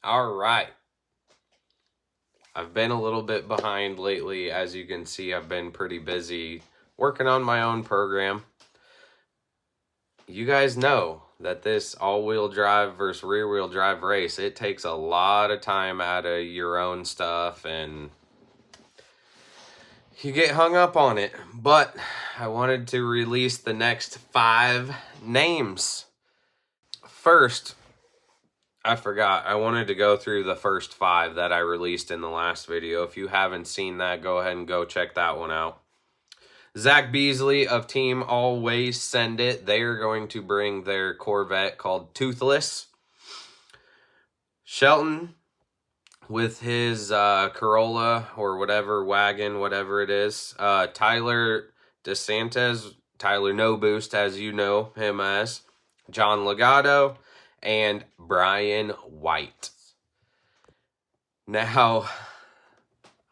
All right. I've been a little bit behind lately. As you can see, I've been pretty busy working on my own program. You guys know that this all-wheel drive versus rear-wheel drive race, it takes a lot of time out of your own stuff and you get hung up on it. But I wanted to release the next 5 names. First, I forgot. I wanted to go through the first 5 that I released in the last video. If you haven't seen that, go ahead and go check that one out. Zach Beasley of Team Always Send It. They are going to bring their Corvette called Toothless. Shelton with his Corolla or whatever, wagon, whatever it is. Tyler DeSantis, Tyler No Boost, as you know him as. John Legato. And Brian White. Now,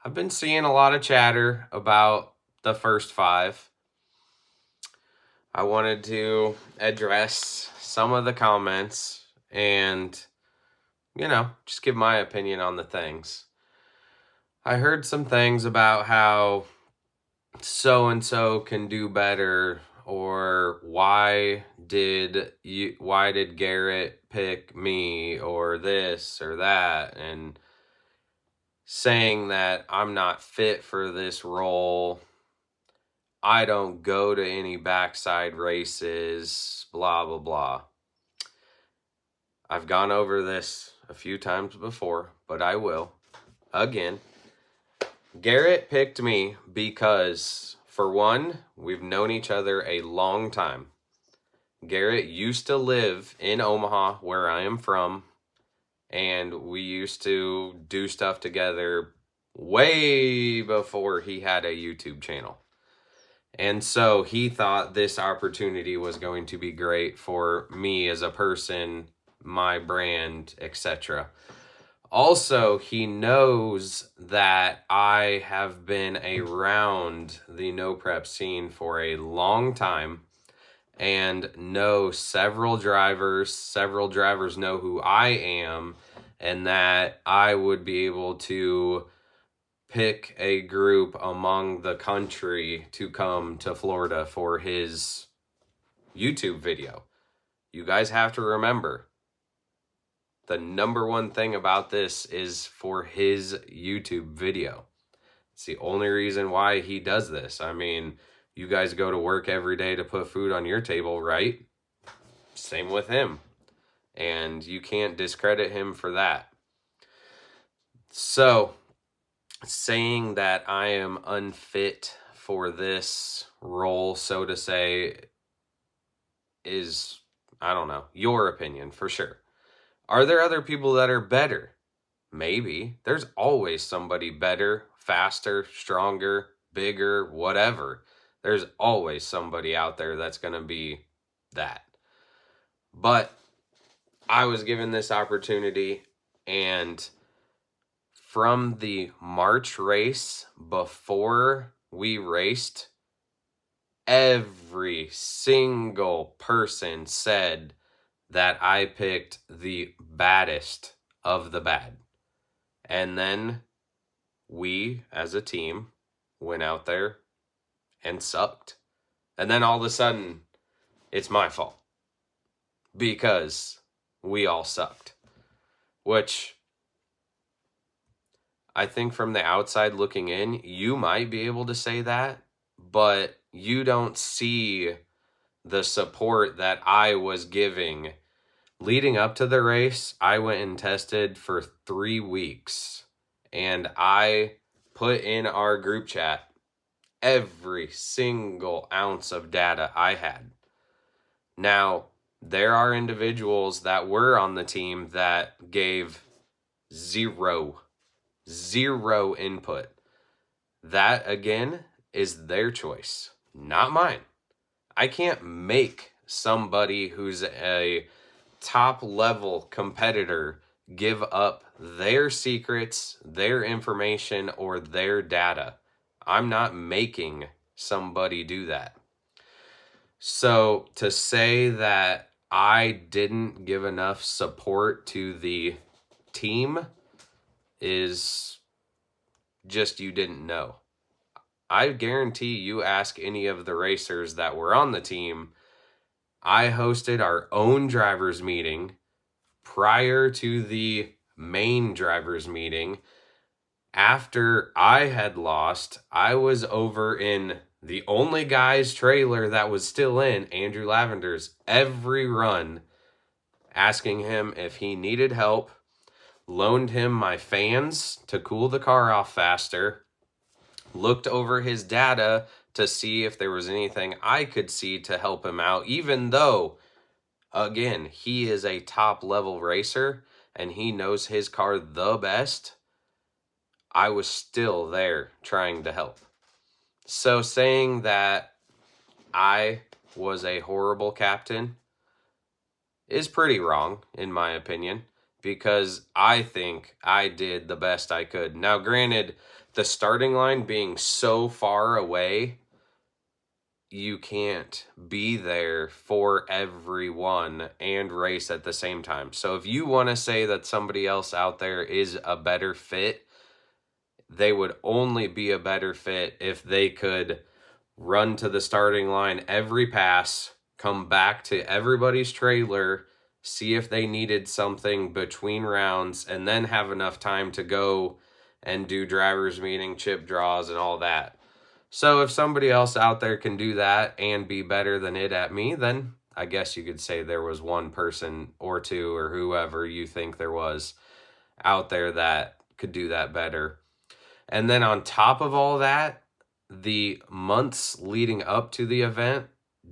I've been seeing a lot of chatter about the first 5. I wanted to address some of the comments and, just give my opinion on the things. I heard some things about how so-and-so can do better, or why did Garrett pick me, or this or that, and saying that I'm not fit for this role, I don't go to any backside races, blah blah blah. I've gone over this a few times before, but I will again. Garrett picked me because, for one, we've known each other a long time. Garrett used to live in Omaha, where I am from, and we used to do stuff together way before he had a YouTube channel. And so he thought this opportunity was going to be great for me as a person, my brand, etc. Also, he knows that I have been around the no prep scene for a long time and know several drivers. Several drivers know who I am, and that I would be able to pick a group among the country to come to Florida for his YouTube video. You guys have to remember, the number one thing about this is for his YouTube video. It's the only reason why he does this. I mean, you guys go to work every day to put food on your table, right? Same with him. And you can't discredit him for that. So, saying that I am unfit for this role, so to say, is, I don't know, your opinion for sure. Are there other people that are better? Maybe. There's always somebody better, faster, stronger, bigger, whatever. There's always somebody out there that's going to be that. But I was given this opportunity, and from the March race before we raced, every single person said that I picked the baddest of the bad. And then we, as a team, went out there and sucked. And then all of a sudden, it's my fault. Because we all sucked. Which, I think from the outside looking in, you might be able to say that, but you don't see the support that I was giving. Leading up to the race, I went and tested for 3 weeks, and I put in our group chat every single ounce of data I had. Now, there are individuals that were on the team that gave zero input. That, again, is their choice, not mine. I can't make somebody who's a top-level competitor give up their secrets, their information, or their data. I'm not making somebody do that. So to say that I didn't give enough support to the team is just you didn't know. I guarantee you ask any of the racers that were on the team, I hosted our own drivers meeting prior to the main drivers meeting. After I had lost, I was over in the only guy's trailer that was still in, Andrew Lavender's, every run, asking him if he needed help, loaned him my fans to cool the car off faster, looked over his data to see if there was anything I could see to help him out, even though, again, he is a top-level racer and he knows his car the best. I was still there trying to help. So saying that I was a horrible captain is pretty wrong, in my opinion, because I think I did the best I could. Now, granted, the starting line being so far away, you can't be there for everyone and race at the same time. So if you want to say that somebody else out there is a better fit, they would only be a better fit if they could run to the starting line every pass, come back to everybody's trailer, see if they needed something between rounds, and then have enough time to go and do drivers meeting, chip draws, and all that. So if somebody else out there can do that and be better than it at me, then I guess you could say there was one person or two or whoever you think there was out there that could do that better. And then on top of all that, the months leading up to the event,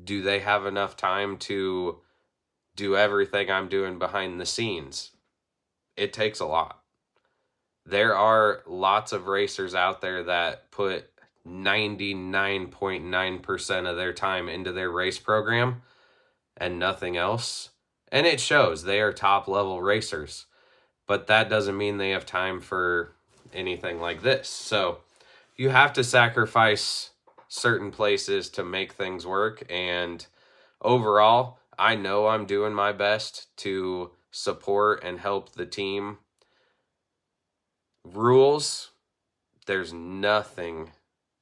do they have enough time to do everything I'm doing behind the scenes? It takes a lot. There are lots of racers out there that put 99.9% of their time into their race program and nothing else. And it shows. They are top-level racers. But that doesn't mean they have time for anything like this. So you have to sacrifice certain places to make things work. And overall, I know I'm doing my best to support and help the team. Rules, there's nothing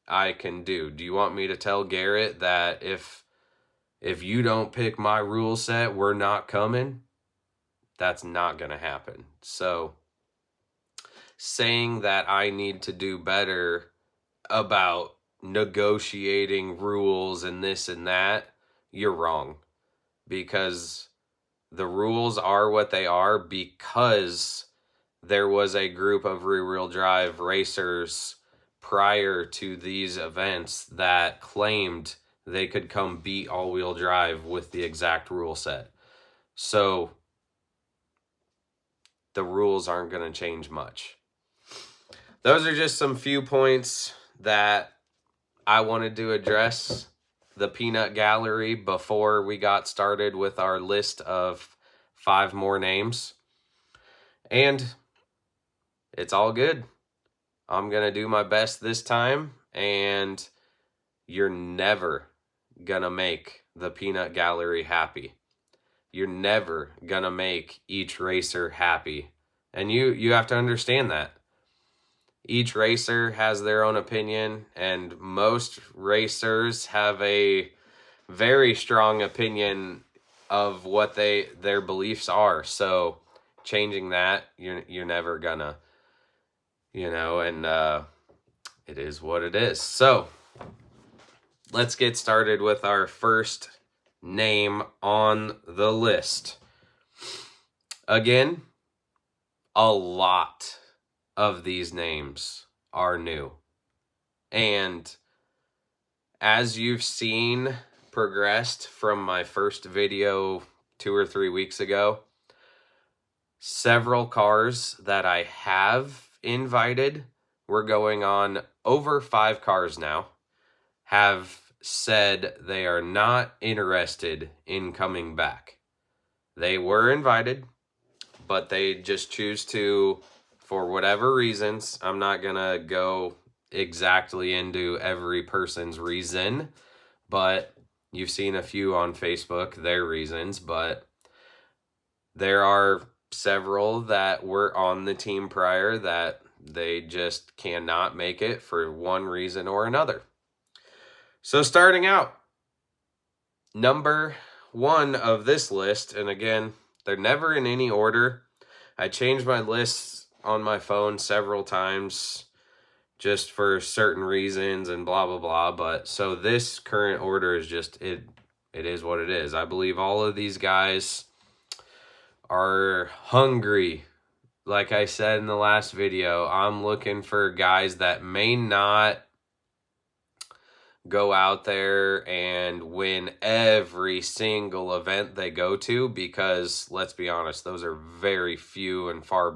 I can do. Do you want me to tell Garrett that if you don't pick my rule set, we're not coming? That's not going to happen. So saying that I need to do better about negotiating rules and this and that, you're wrong. Because the rules are what they are because there was a group of rear-wheel drive racers prior to these events that claimed they could come beat all-wheel drive with the exact rule set. So the rules aren't going to change much. Those are just some few points that I wanted to address the peanut gallery before we got started with our list of 5 more names. And it's all good. I'm going to do my best this time, and you're never going to make the peanut gallery happy. You're never going to make each racer happy. And you have to understand that. Each racer has their own opinion, and most racers have a very strong opinion of what their beliefs are. So changing that, you're never gonna, and it is what it is. So let's get started with our first name on the list. Again, a lot of these names are new. And as you've seen progressed from my first video 2 or 3 weeks ago, several cars that I have invited, we're going on over 5 cars now, have said they are not interested in coming back. They were invited, but they just choose to, for whatever reasons, I'm not going to go exactly into every person's reason, but you've seen a few on Facebook, their reasons, but there are several that were on the team prior that they just cannot make it for one reason or another. So starting out, number 1 of this list, and again, they're never in any order. I changed my lists on my phone several times just for certain reasons and blah, blah, blah. But so this current order is just, it is what it is. I believe all of these guys are hungry. Like I said in the last video, I'm looking for guys that may not go out there and win every single event they go to, because let's be honest, those are very few and far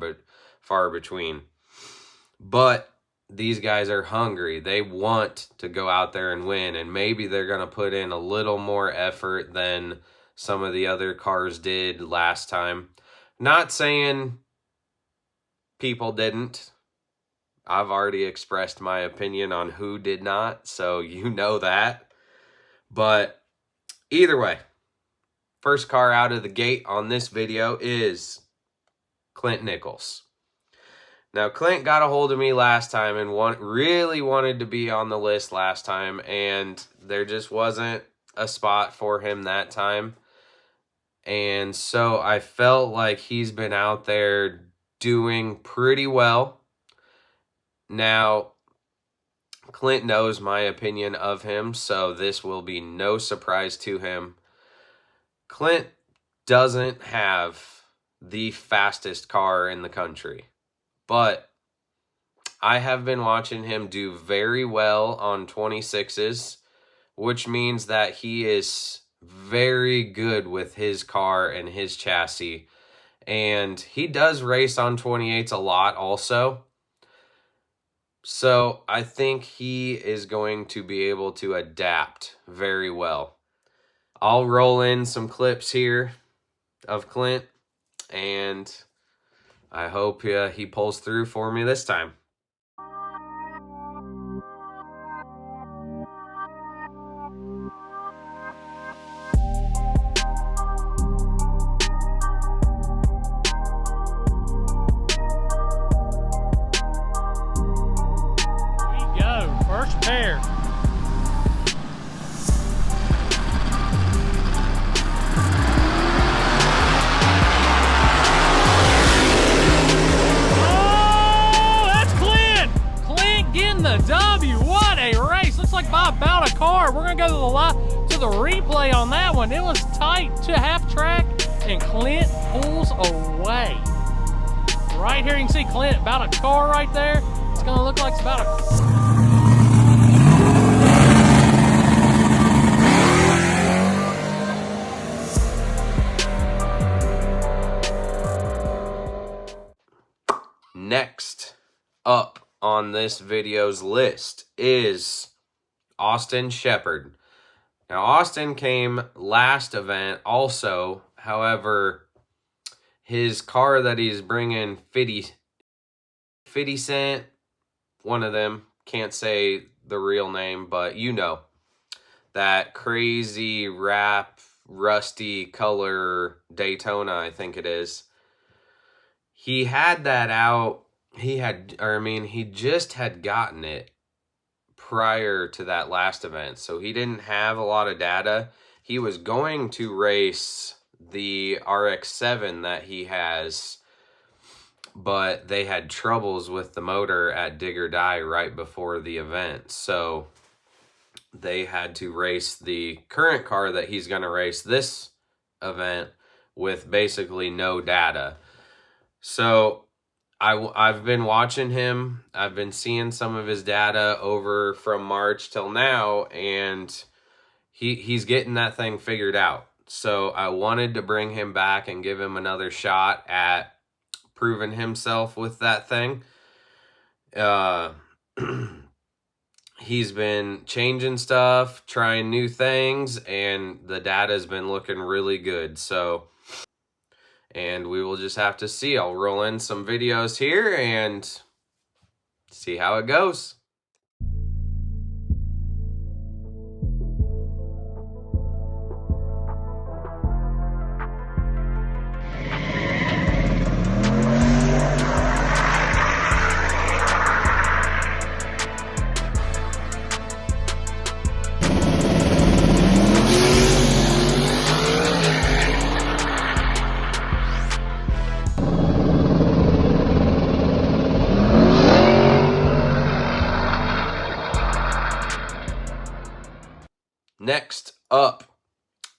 between. But these guys are hungry. They want to go out there and win, and maybe they're going to put in a little more effort than some of the other cars did last time. Not saying people didn't. I've already expressed my opinion on who did not, so you know that. But either way, first car out of the gate on this video is Clint Nichols. Now, Clint got a hold of me last time and really wanted to be on the list last time, and there just wasn't a spot for him that time. And so I felt like he's been out there doing pretty well. Now, Clint knows my opinion of him, so this will be no surprise to him. Clint doesn't have the fastest car in the country, but I have been watching him do very well on 26s, which means that he is very good with his car and his chassis. And he does race on 28s a lot also. So I think he is going to be able to adapt very well. I'll roll in some clips here of Clint, and I hope he pulls through for me this time. First pair. Oh, that's Clint! Clint getting the W. What a race. Looks like by about a car. We're going to go to the replay on that one. It was tight to half track, and Clint pulls away. Right here you can see Clint about a car right there. It's going to look like it's about a... Next up on this video's list is Austin Shepard. Now, Austin came last event also. However, his car that he's bringing, 50 Cent, one of them, can't say the real name, but you know, that crazy wrap, rusty color Daytona, I think it is. He had that out. He just had gotten it prior to that last event, so he didn't have a lot of data. He was going to race the RX-7 that he has, but they had troubles with the motor at Dig or Die right before the event, so they had to race the current car that he's going to race this event with basically no data. So I've been watching him. I've been seeing some of his data over from March till now, and he's getting that thing figured out. So I wanted to bring him back and give him another shot at proving himself with that thing. He's been changing stuff, trying new things, and the data's been looking really good. So... and we will just have to see. I'll roll in some videos here and see how it goes.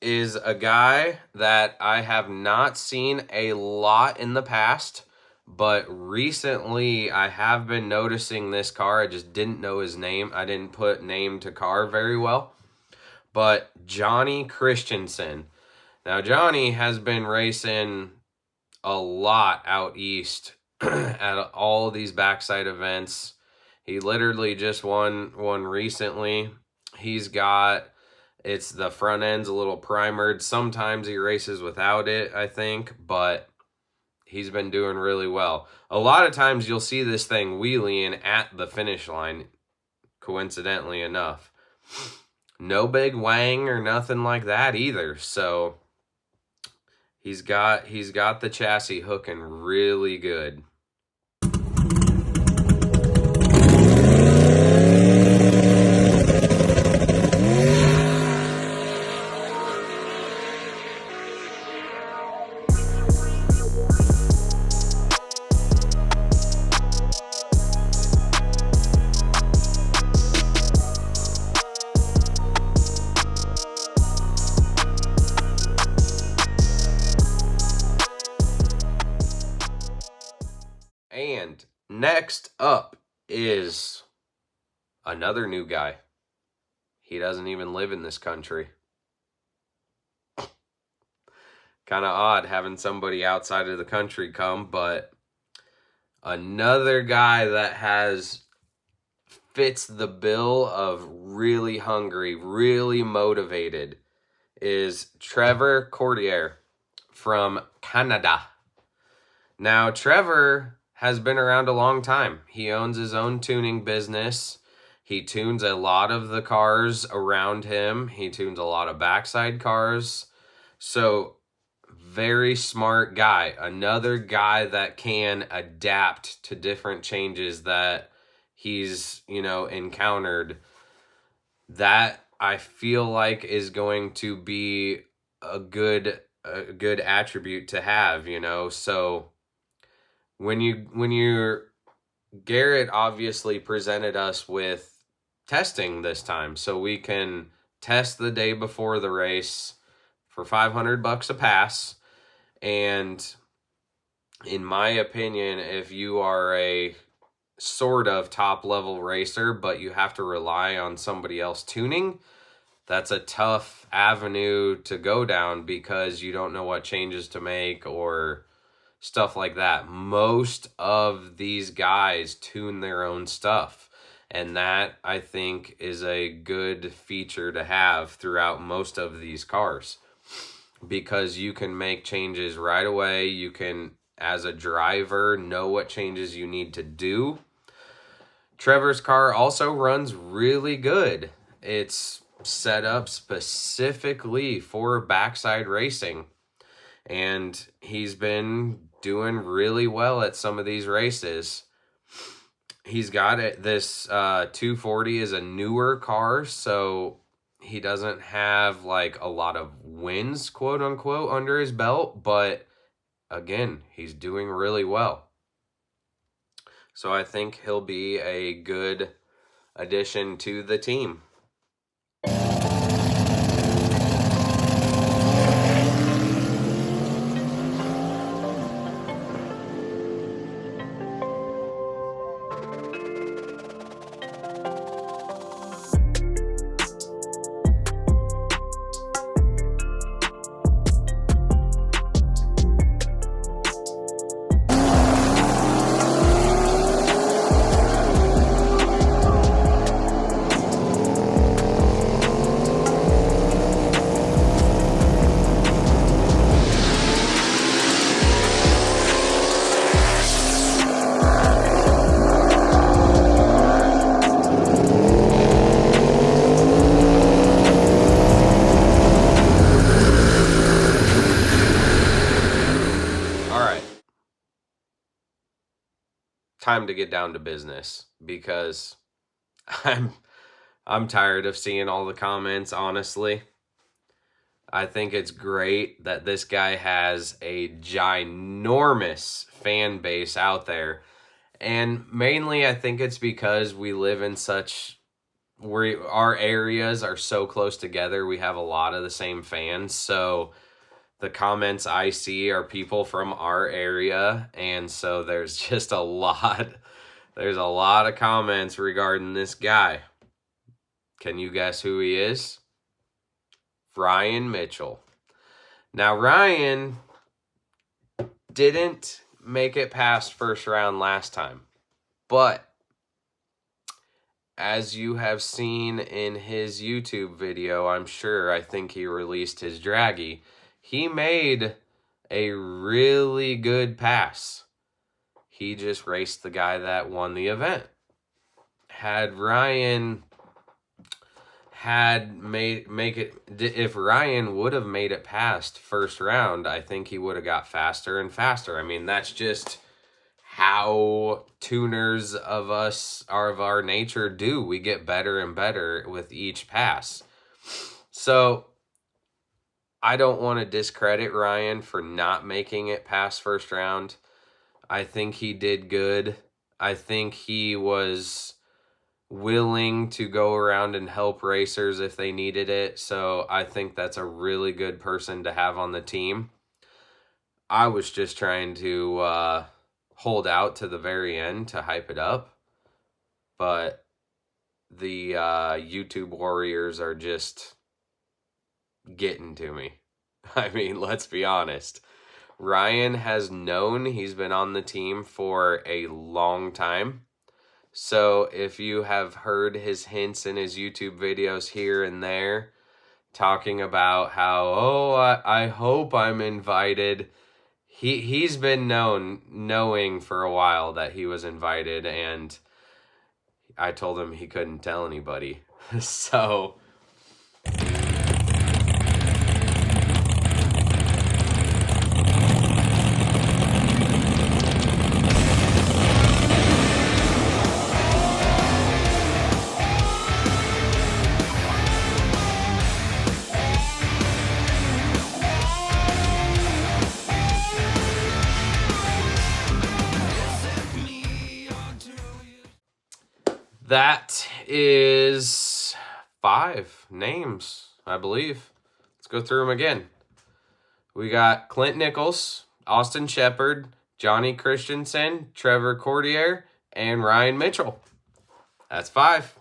is a guy that I have not seen a lot in the past, but recently I have been noticing this car. I just didn't know his name. I didn't put name to car very well. But Johnny Christensen. Now, Johnny has been racing a lot out east at all of these backside events. He literally just won one recently. He's got, it's the front end's a little primered. Sometimes he races without it, I think, but he's been doing really well. A lot of times you'll see this thing wheeling at the finish line, coincidentally enough. No big wang or nothing like that either. So he's got the chassis hooking really good. And next up is another new guy. He doesn't even live in this country. Kind of odd having somebody outside of the country come, but another guy that fits the bill of really hungry, really motivated is Trevor Cordier from Canada. Now, Trevor has been around a long time. He owns his own tuning business. He tunes a lot of the cars around him. He tunes a lot of backside cars. So, very smart guy. Another guy that can adapt to different changes that he's, encountered. That I feel like is going to be a good attribute to have, So when Garrett obviously presented us with testing this time, so we can test the day before the race for $500 a pass. And in my opinion, if you are a sort of top level racer, but you have to rely on somebody else tuning, that's a tough avenue to go down because you don't know what changes to make or stuff like that. Most of these guys tune their own stuff, and that, I think, is a good feature to have throughout most of these cars because you can make changes right away. You can, as a driver, know what changes you need to do. Trevor's car also runs really good. It's set up specifically for backside racing, and he's been doing really well at some of these races. He's got it. This 240 is a newer car, so he doesn't have like a lot of wins, quote unquote, under his belt, but again, he's doing really well. So I think he'll be a good addition to the team. Time to get down to business because I'm tired of seeing all the comments, honestly. I think it's great that this guy has a ginormous fan base out there. And mainly I think it's because we live in such our areas are so close together. We have a lot of the same fans. So the comments I see are people from our area. And so there's just there's a lot of comments regarding this guy. Can you guess who he is? Ryan Mitchell. Now, Ryan didn't make it past first round last time, but as you have seen in his YouTube video, I'm sure, I think he released his draggy, he made a really good pass. He just raced the guy that won the event. Had Ryan if Ryan would have made it past first round, I think he would have got faster and faster. I mean, that's just how tuners of our nature do. We get better and better with each pass. So I don't want to discredit Ryan for not making it past first round. I think he did good. I think he was willing to go around and help racers if they needed it. So I think that's a really good person to have on the team. I was just trying to hold out to the very end to hype it up. But the YouTube warriors are just getting to me. I mean, let's be honest. Ryan has known he's been on the team for a long time. So if you have heard his hints in his YouTube videos here and there, talking about how, I hope I'm invited. He's been knowing for a while that he was invited, and I told him he couldn't tell anybody. So that is 5 names, I believe. Let's go through them again. We got Clint Nichols, Austin Shepard, Johnny Christensen, Trevor Cordier, and Ryan Mitchell. That's 5.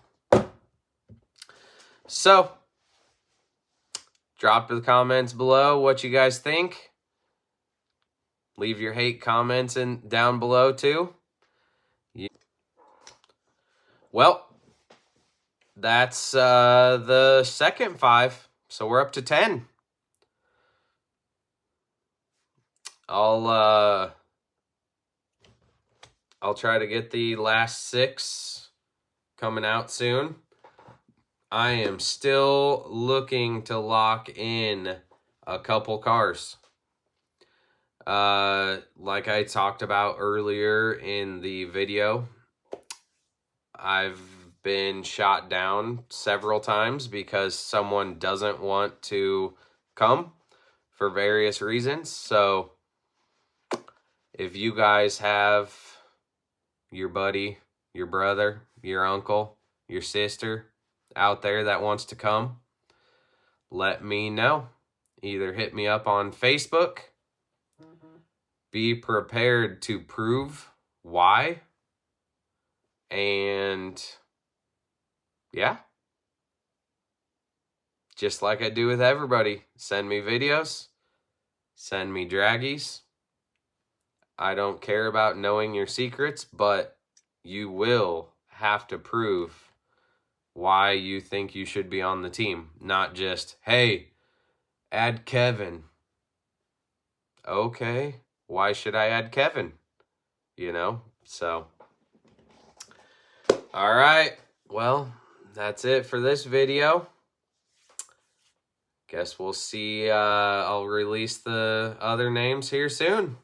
So, drop the comments below what you guys think. Leave your hate comments down below too. Well, that's the second 5. So we're up to 10. I'll try to get the last 6 coming out soon. I am still looking to lock in a couple cars. Like I talked about earlier in the video, I've been shot down several times because someone doesn't want to come for various reasons. So if you guys have your buddy, your brother, your uncle, your sister out there that wants to come, let me know. Either hit me up on Facebook. Be prepared to prove why. And yeah, just like I do with everybody, send me videos, send me draggies. I don't care about knowing your secrets, but you will have to prove why you think you should be on the team. Not just, hey, add Kevin. Okay, why should I add Kevin? You know, so. All right, well, that's it for this video. Guess we'll see. I'll release the other names here soon.